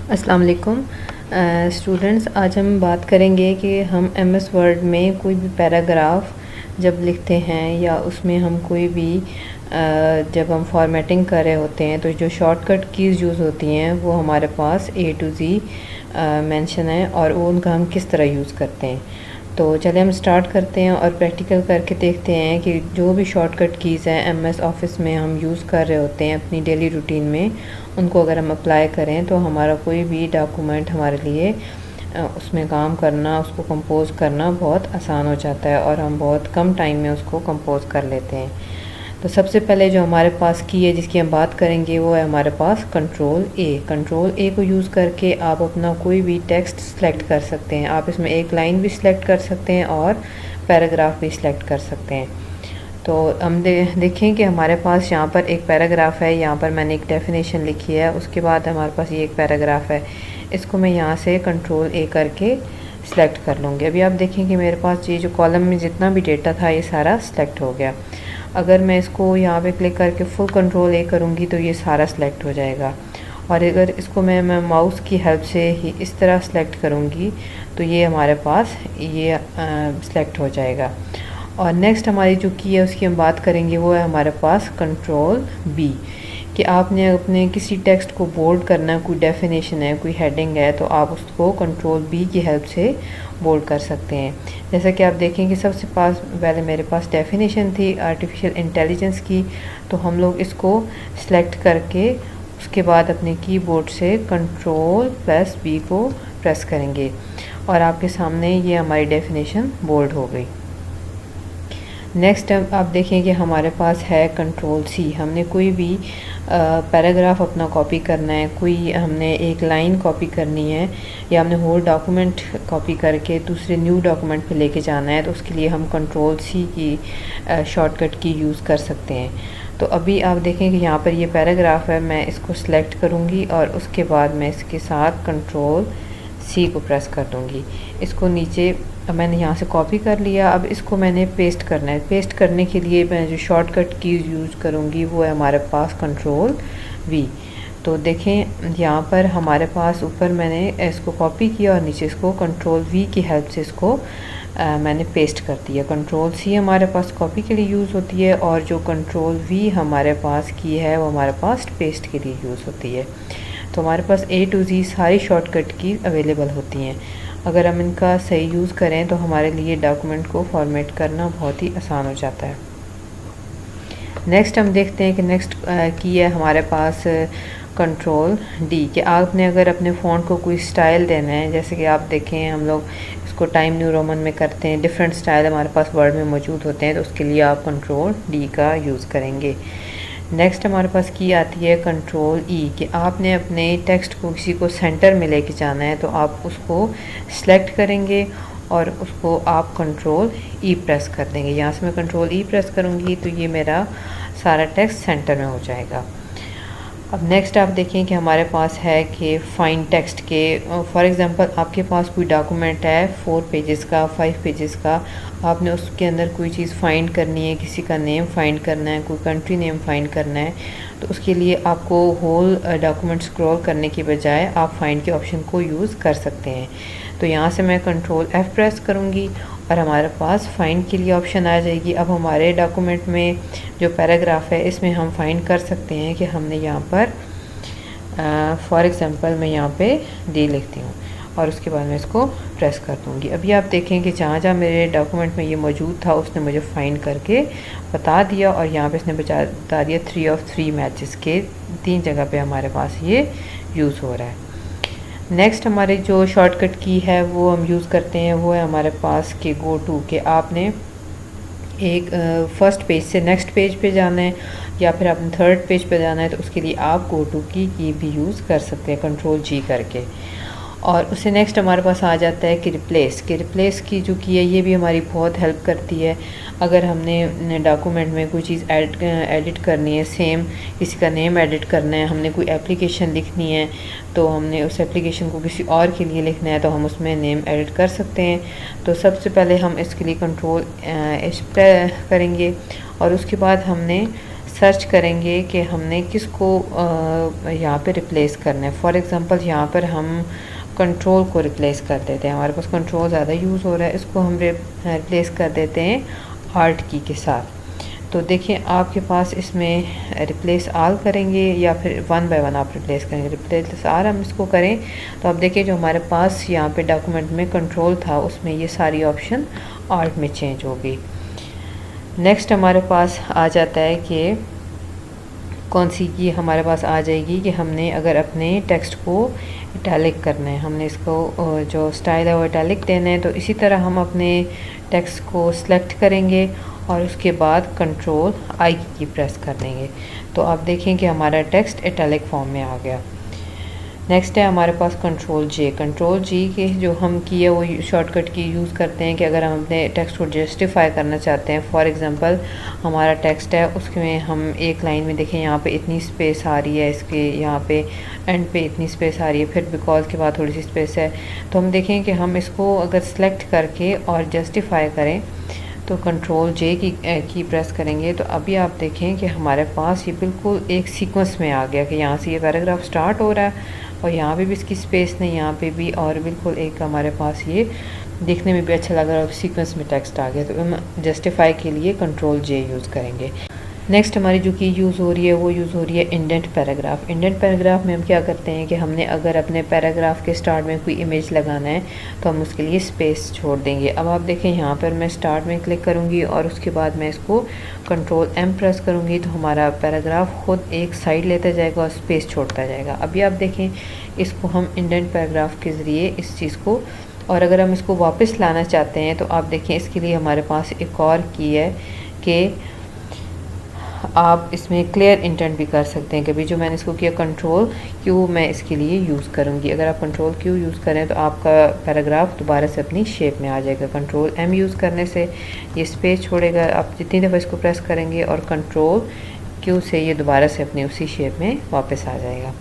अस्सलाम वालेकुम स्टूडेंट्स। आज हम बात करेंगे कि हम एमएस वर्ड में कोई भी पैराग्राफ जब लिखते हैं या उसमें हम कोई भी जब हम फॉर्मेटिंग कर रहे होते हैं तो जो शॉर्टकट कीज़ यूज़ होती हैं वो हमारे पास A to Z मेंशन है और वो उनका हम किस तरह यूज़ करते हैं। तो चलिए हम स्टार्ट करते हैं और प्रैक्टिकल करके देखते हैं कि जो भी शॉर्टकट कीज़ हैं एमएस ऑफिस में हम यूज़ कर रहे होते हैं अपनी डेली रूटीन में, उनको अगर हम अप्लाई करें तो हमारा कोई भी डॉक्यूमेंट हमारे लिए उसमें काम करना, उसको कंपोज करना बहुत आसान हो जाता है और हम बहुत कम टाइम में उसको कंपोज कर लेते हैं। तो सबसे पहले जो हमारे पास की है जिसकी हम बात करेंगे वो है हमारे पास कंट्रोल ए को यूज़ करके आप अपना कोई भी टेक्स्ट सेलेक्ट कर सकते हैं। आप इसमें एक लाइन भी सिलेक्ट कर सकते हैं और पैराग्राफ भी सिलेक्ट कर सकते हैं। तो हम देखें कि हमारे पास यहाँ पर एक पैराग्राफ है, यहाँ पर मैंने एक डेफिनेशन लिखी है, उसके बाद हमारे पास ये एक पैराग्राफ है। इसको मैं यहाँ से कंट्रोल ए करके सिलेक्ट कर लूँगी। अभी आप देखें कि मेरे पास ये जो कॉलम में जितना भी डेटा था ये सारा सिलेक्ट हो गया। अगर मैं इसको यहाँ पे क्लिक करके फुल कंट्रोल ए करूँगी तो ये सारा सिलेक्ट हो जाएगा। और अगर इसको मैं माउस की हेल्प से ही इस तरह सेलेक्ट करूँगी तो ये हमारे पास ये सिलेक्ट हो जाएगा। और नेक्स्ट हमारी जो की है उसकी हम बात करेंगे वो है हमारे पास कंट्रोल बी, कि आपने अपने किसी टेक्स्ट को बोल्ड करना है, कोई डेफिनेशन है, कोई हेडिंग है, तो आप उसको कंट्रोल बी की हेल्प से बोल्ड कर सकते हैं। जैसा कि आप देखें कि सबसे पास पहले मेरे पास डेफिनेशन थी आर्टिफिशियल इंटेलिजेंस की, तो हम लोग इसको सिलेक्ट करके उसके बाद अपने कीबोर्ड से कंट्रोल प्लस बी को प्रेस करेंगे और आपके सामने ये हमारी डेफिनेशन बोल्ड हो गई। नेक्स्ट आप देखें कि हमारे पास है कंट्रोल सी। हमने कोई भी पैराग्राफ अपना कॉपी करना है, कोई हमने एक लाइन कॉपी करनी है या हमने होल डॉक्यूमेंट कॉपी करके दूसरे न्यू डॉक्यूमेंट पे लेके जाना है, तो उसके लिए हम कंट्रोल सी की शॉर्टकट की यूज़ कर सकते हैं। तो अभी आप देखें कि यहाँ पर ये पैराग्राफ है, मैं इसको सिलेक्ट करूँगी और उसके बाद मैं इसके साथ कंट्रोल सी को प्रेस कर दूँगी। इसको नीचे मैंने यहाँ से कॉपी कर लिया। अब इसको मैंने पेस्ट करना है। पेस्ट करने के लिए मैं जो शॉर्टकट कीज़ यूज़ करूँगी वो है हमारे पास कंट्रोल वी। तो देखें यहाँ पर हमारे पास ऊपर मैंने इसको कॉपी किया और नीचे इसको कंट्रोल वी की हेल्प से इसको मैंने पेस्ट कर दिया। कंट्रोल सी हमारे पास कॉपी के लिए यूज़ होती है और जो कंट्रोल वी हमारे पास की है वो हमारे पास पेस्ट के लिए यूज़ होती है। तो हमारे पास A to Z सारी शॉर्टकट की अवेलेबल होती हैं। अगर हम इनका सही यूज़ करें तो हमारे लिए डॉक्यूमेंट को फॉर्मेट करना बहुत ही आसान हो जाता है। नेक्स्ट हम देखते हैं कि नेक्स्ट की है हमारे पास कंट्रोल डी, कि आपने अगर अपने फ़ॉन्ट को कोई स्टाइल देना है, जैसे कि आप देखें हम लोग इसको टाइम न्यू रोमन में करते हैं, डिफरेंट स्टाइल हमारे पास वर्ड में मौजूद होते हैं, तो उसके लिए आप कंट्रोल डी का यूज़ करेंगे। नेक्स्ट हमारे पास की आती है कंट्रोल ई, कि आपने अपने टेक्स्ट को किसी को सेंटर में लेके जाना है, तो आप उसको सिलेक्ट करेंगे और उसको आप कंट्रोल ई प्रेस कर देंगे। यहाँ से मैं कंट्रोल ई प्रेस करूँगी तो ये मेरा सारा टेक्स्ट सेंटर में हो जाएगा। अब नेक्स्ट आप देखें कि हमारे पास है कि फाइंड टेक्स्ट के फॉर एग्जांपल आपके पास कोई डॉक्यूमेंट है 4 पेजेस का, 5 पेजेस का, आपने उसके अंदर कोई चीज़ फाइंड करनी है, किसी का नेम फाइंड करना है, कोई कंट्री नेम फाइंड करना है, तो उसके लिए आपको होल डॉक्यूमेंट स्क्रॉल करने के बजाय आप फाइंड के ऑप्शन को यूज़ कर सकते हैं। तो यहाँ से मैं कंट्रोल एफ प्रेस करूँगी और हमारे पास फाइंड के लिए ऑप्शन आ जाएगी। अब हमारे डॉक्यूमेंट में जो पैराग्राफ है इसमें हम फाइंड कर सकते हैं कि हमने यहाँ पर फॉर एग्ज़ाम्पल मैं यहाँ पे डी लिखती हूँ और उसके बाद मैं इसको प्रेस कर दूँगी। अभी आप देखें कि जहाँ जहाँ मेरे डॉक्यूमेंट में ये मौजूद था उसने मुझे फाइंड करके बता दिया और यहाँ पे इसने बता दिया 3 of 3 मैचेस के 3 जगह पे हमारे पास ये यूज़ हो रहा है। नेक्स्ट हमारे जो शॉर्टकट की है वो हम यूज़ करते हैं वो है हमारे पास के गो टू, के आपने एक फर्स्ट पेज से नेक्स्ट पेज पे जाना है या फिर आपने थर्ड पेज पे जाना है, तो उसके लिए आप गो टू की भी यूज़ कर सकते हैं कंट्रोल जी करके। और उससे नेक्स्ट हमारे पास आ जाता है कि रिप्लेस की जो की है ये भी हमारी बहुत हेल्प करती है। अगर हमने डॉक्यूमेंट में कोई चीज़ एडिट करनी है, सेम किसी का नेम एडिट करना है, हमने कोई एप्लीकेशन लिखनी है, तो हमने उस एप्लीकेशन को किसी और के लिए लिखना है तो हम उसमें नेम एडिट कर सकते हैं। तो सबसे पहले हम इसके लिए कंट्रोल एच करेंगे और उसके बाद हमने सर्च करेंगे कि हमने किसको यहाँ पे रिप्लेस करना है। फॉर एग्ज़ाम्पल यहाँ पर हम कंट्रोल को रिप्लेस कर देते हैं, हमारे पास कंट्रोल ज़्यादा यूज़ हो रहा है, इसको हम रिप्लेस कर देते हैं आल्ट की के साथ। तो देखिए आपके पास इसमें रिप्लेस आल करेंगे या फिर वन बाय वन आप रिप्लेस करेंगे। रिप्लेस आल हम इसको करें तो आप देखिए जो हमारे पास यहाँ पे डॉक्यूमेंट में कंट्रोल था उसमें ये सारी ऑप्शन आल्ट में चेंज हो गई। नेक्स्ट हमारे पास आ जाता है कि कौन सी की हमारे पास आ जाएगी कि हमने अगर अपने टेक्स्ट को इटैलिक करना है, हमने इसको जो स्टाइल है वो इटैलिक देना है, तो इसी तरह हम अपने टेक्स्ट को सिलेक्ट करेंगे और उसके बाद कंट्रोल आई की प्रेस कर देंगे। तो आप देखें कि हमारा टेक्स्ट इटैलिक फॉर्म में आ गया। नेक्स्ट है हमारे पास कंट्रोल जे। कंट्रोल जी के जो हम की है वो शॉर्टकट की यूज़ करते हैं कि अगर हम अपने टेक्स्ट को जस्टिफाई करना चाहते हैं। फॉर एग्जांपल हमारा टेक्स्ट है उसमें हम एक लाइन में देखें यहाँ पे इतनी स्पेस आ रही है, इसके यहाँ पे एंड पे इतनी स्पेस आ रही है, फिर बिकॉज के बाद थोड़ी सी स्पेस है, तो हम देखें कि हम इसको अगर सेलेक्ट करके और जस्टिफाई करें तो कंट्रोल जे की प्रेस करेंगे तो अभी आप देखें कि हमारे पास ये बिल्कुल एक सीक्वेंस में आ गया कि यहाँ से ये पैराग्राफ स्टार्ट हो रहा है और यहाँ पे भी इसकी स्पेस नहीं, यहाँ पे भी, और बिल्कुल एक हमारे पास ये देखने में भी अच्छा लग रहा है और सीक्वेंस में टेक्स्ट आ गया। तो हम जस्टिफाई के लिए कंट्रोल जे यूज़ करेंगे। नेक्स्ट हमारी जो की यूज़ हो रही है वो यूज़ हो रही है इंडेंट पैराग्राफ। इंडेंट पैराग्राफ में हम क्या करते हैं कि हमने अगर अपने पैराग्राफ के स्टार्ट में कोई इमेज लगाना है तो हम उसके लिए स्पेस छोड़ देंगे। अब आप देखें यहाँ पर मैं स्टार्ट में क्लिक करूँगी और उसके बाद मैं इसको कंट्रोल एम प्रेस करूँगी तो हमारा पैराग्राफ खुद एक साइड लेता जाएगा और स्पेस छोड़ता जाएगा। अभी आप देखें इसको हम इंडेंट पैराग्राफ के ज़रिए इस चीज़ को, और अगर हम इसको वापस लाना चाहते हैं तो आप देखें इसके लिए हमारे पास एक और की है कि आप इसमें क्लियर इंटेंट भी कर सकते हैं। कभी जो मैंने इसको किया कंट्रोल क्यू मैं इसके लिए यूज़ करूँगी। अगर आप कंट्रोल क्यू यूज़ करें तो आपका पैराग्राफ दोबारा से अपनी शेप में आ जाएगा। कंट्रोल एम यूज़ करने से ये स्पेस छोड़ेगा, आप जितनी दफ़ा इसको प्रेस करेंगे, और कंट्रोल क्यू से ये दोबारा से अपनी उसी शेप में वापस आ जाएगा।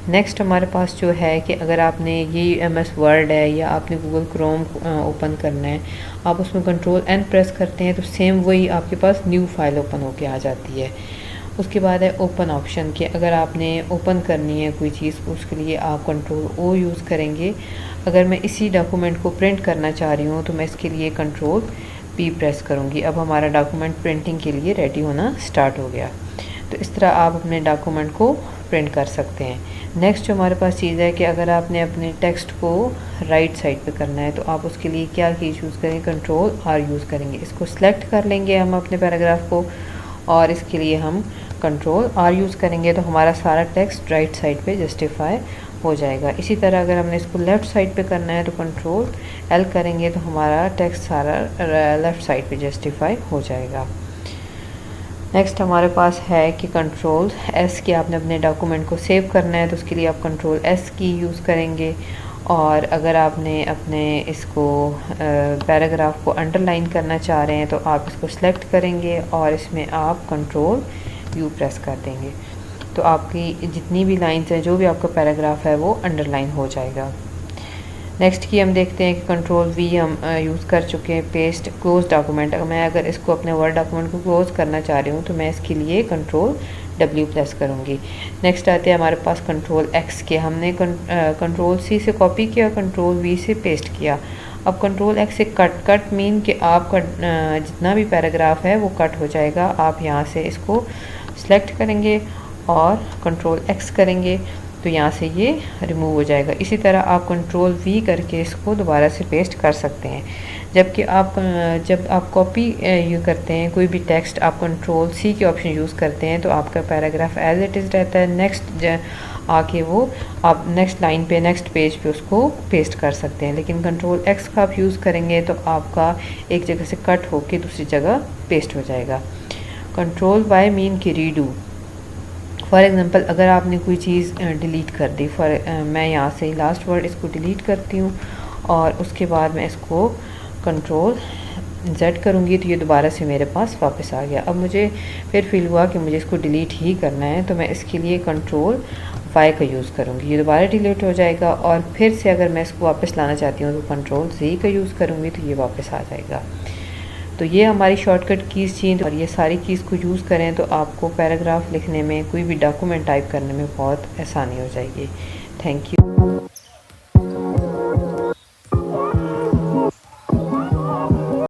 नेक्स्ट हमारे पास जो है कि अगर आपने ये MS वर्ड है या आपने गूगल क्रोम ओपन करना है, आप उसमें कंट्रोल एन प्रेस करते हैं तो सेम वही आपके पास न्यू फाइल ओपन होके आ जाती है। उसके बाद है ओपन ऑप्शन के, अगर आपने ओपन करनी है कोई चीज़ उसके लिए आप कंट्रोल ओ यूज़ करेंगे। अगर मैं इसी डॉक्यूमेंट को प्रिंट करना चाह रही हूँ तो मैं इसके लिए कंट्रोल पी प्रेस करूँगी। अब हमारा डॉक्यूमेंट प्रिंटिंग के लिए रेडी होना स्टार्ट हो गया। तो इस तरह आप अपने डॉक्यूमेंट को प्रिंट कर सकते हैं। नेक्स्ट जो हमारे पास चीज़ है कि अगर आपने अपने टेक्स्ट को राइट साइड पे करना है तो आप उसके लिए क्या की यूज़ करेंगे, कंट्रोल आर यूज़ करेंगे। इसको सिलेक्ट कर लेंगे हम अपने पैराग्राफ को और इसके लिए हम कंट्रोल आर यूज़ करेंगे तो हमारा सारा टेक्स्ट राइट साइड पे जस्टिफाई हो जाएगा। इसी तरह अगर हमने इसको लेफ़्ट साइड पे करना है तो कंट्रोल एल करेंगे तो हमारा टेक्स्ट सारा लेफ़्ट साइड पे जस्टिफाई हो जाएगा। नेक्स्ट हमारे पास है कि कंट्रोल एस की आपने अपने डॉक्यूमेंट को सेव करना है तो उसके लिए आप कंट्रोल एस की यूज़ करेंगे। और अगर आपने अपने इसको पैराग्राफ को अंडरलाइन करना चाह रहे हैं तो आप इसको सिलेक्ट करेंगे और इसमें आप कंट्रोल यू प्रेस कर देंगे तो आपकी जितनी भी लाइन्स हैं, जो भी आपका पैराग्राफ है वो अंडरलाइन हो जाएगा। नेक्स्ट की हम देखते हैं कि कंट्रोल वी हम यूज़ कर चुके हैं, पेस्ट क्लोज डॉक्यूमेंट। अगर इसको अपने वर्ड डॉक्यूमेंट को क्लोज करना चाह रही हूँ तो मैं इसके लिए कंट्रोल डब्ल्यू प्रेस करूँगी। नेक्स्ट आते हैं हमारे पास कंट्रोल एक्स के, हमने कंट्रोल सी से कॉपी किया, कंट्रोल वी से पेस्ट किया। अब कंट्रोल एक्स से कट मीन कि आपका जितना भी पैराग्राफ है वो कट हो जाएगा। आप यहाँ से इसको सिलेक्ट करेंगे और कंट्रोल एक्स करेंगे तो यहाँ से ये रिमूव हो जाएगा। इसी तरह आप कंट्रोल वी करके इसको दोबारा से पेस्ट कर सकते हैं। जबकि जब आप कॉपी यू करते हैं कोई भी टेक्स्ट, आप कंट्रोल सी के ऑप्शन यूज़ करते हैं तो आपका पैराग्राफ एज इट इज़ रहता है। नेक्स्ट आके वो आप नेक्स्ट लाइन पे, नेक्स्ट पेज पे उसको पेस्ट कर सकते हैं। लेकिन कंट्रोल एक्स का आप यूज़ करेंगे तो आपका एक जगह से कट होके दूसरी जगह पेस्ट हो जाएगा। कंट्रोल वाई मीन की रीडू। फॉर एग्ज़ाम्पल अगर आपने कोई चीज़ डिलीट कर दी, मैं यहाँ से लास्ट वर्ड इसको डिलीट करती हूँ और उसके बाद मैं इसको कंट्रोल जेड करूँगी तो ये दोबारा से मेरे पास वापस आ गया। अब मुझे फिर फील हुआ कि मुझे इसको डिलीट ही करना है तो मैं इसके लिए कंट्रोल वाई का यूज़ करूँगी, ये दोबारा डिलीट हो जाएगा। और फिर से अगर मैं इसको वापस लाना चाहती हूँ तो कंट्रोल जी का यूज़ करूँगी तो ये वापस आ जाएगा। तो ये हमारी शॉर्टकट कीज़ थी और ये सारी कीज़ को यूज़ करें तो आपको पैराग्राफ लिखने में, कोई भी डॉक्यूमेंट टाइप करने में बहुत आसानी हो जाएगी। Thank you.